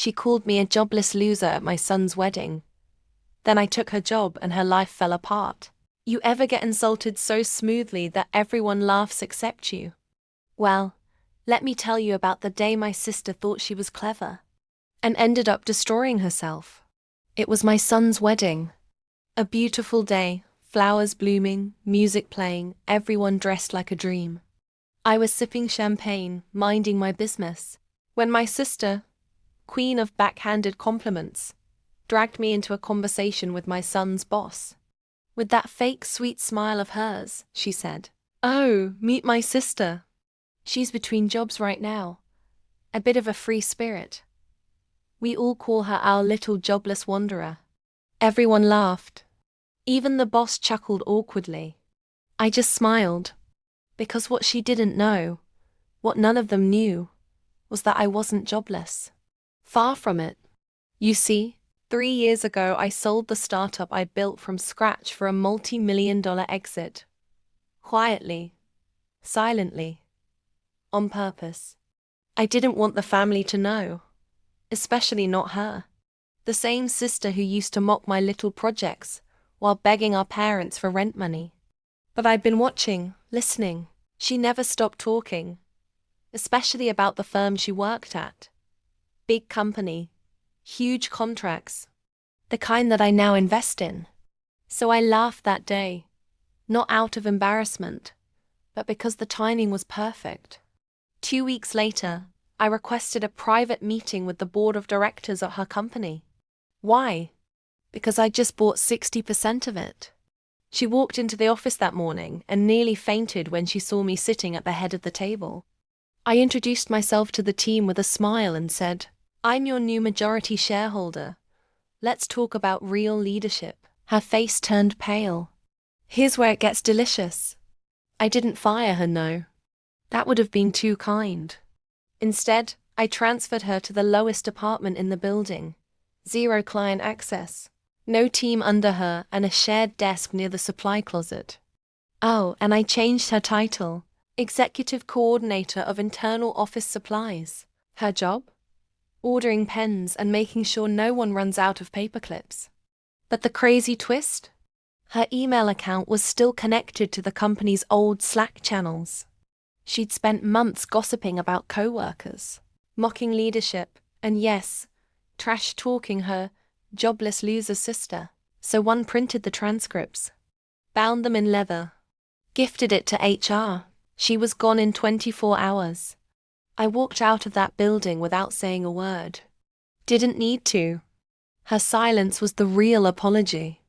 She called me a jobless loser at my son's wedding. Then I took her job and her life fell apart. You ever get insulted so smoothly that everyone laughs except you? Well, let me tell you about the day my sister thought she was clever and ended up destroying herself. It was my son's wedding. A beautiful day, flowers blooming, music playing, everyone dressed like a dream. I was sipping champagne, minding my business, when my sister, queen of backhanded compliments, dragged me into a conversation with my son's boss. With that fake sweet smile of hers, she said, "Oh, meet my sister. She's between jobs right now. A bit of a free spirit. We all call her our little jobless wanderer." Everyone laughed. Even the boss chuckled awkwardly. I just smiled, because what she didn't know, what none of them knew, was that I wasn't jobless. Far from it. You see, 3 years ago I sold the startup I built from scratch for a multi-million-dollar exit. Quietly, silently, on purpose. I didn't want the family to know, especially not her. The same sister who used to mock my little projects while begging our parents for rent money. But I'd been watching, listening. She never stopped talking, especially about the firm she worked at. Big company, huge contracts, the kind that I now invest in. So I laughed that day, not out of embarrassment, but because the timing was perfect. 2 weeks later, I requested a private meeting with the board of directors at her company. Why? Because I just bought 60% of it. She walked into the office that morning and nearly fainted when she saw me sitting at the head of the table. I introduced myself to the team with a smile and said, "I'm your new majority shareholder. Let's talk about real leadership." Her face turned pale. Here's where it gets delicious. I didn't fire her, no. That would have been too kind. Instead, I transferred her to the lowest department in the building. 0 client access. No team under her and a shared desk near the supply closet. Oh, and I changed her title. Executive Coordinator of Internal Office Supplies. Her job? Ordering pens and making sure no one runs out of paper clips. But the crazy twist? Her email account was still connected to the company's old Slack channels. She'd spent months gossiping about co-workers, mocking leadership, and yes, trash-talking her jobless loser sister. So one printed the transcripts, bound them in leather, gifted it to HR. She was gone in 24 hours. I walked out of that building without saying a word. Didn't need to. Her silence was the real apology.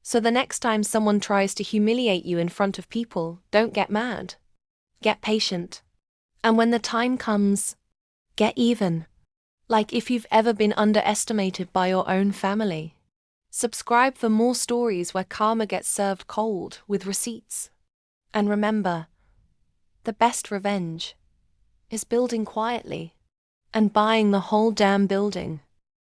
So the next time someone tries to humiliate you in front of people, don't get mad. Get patient. And when the time comes, get even. Like if you've ever been underestimated by your own family. Subscribe for more stories where karma gets served cold with receipts. And remember, the best revenge is building quietly and buying the whole damn building.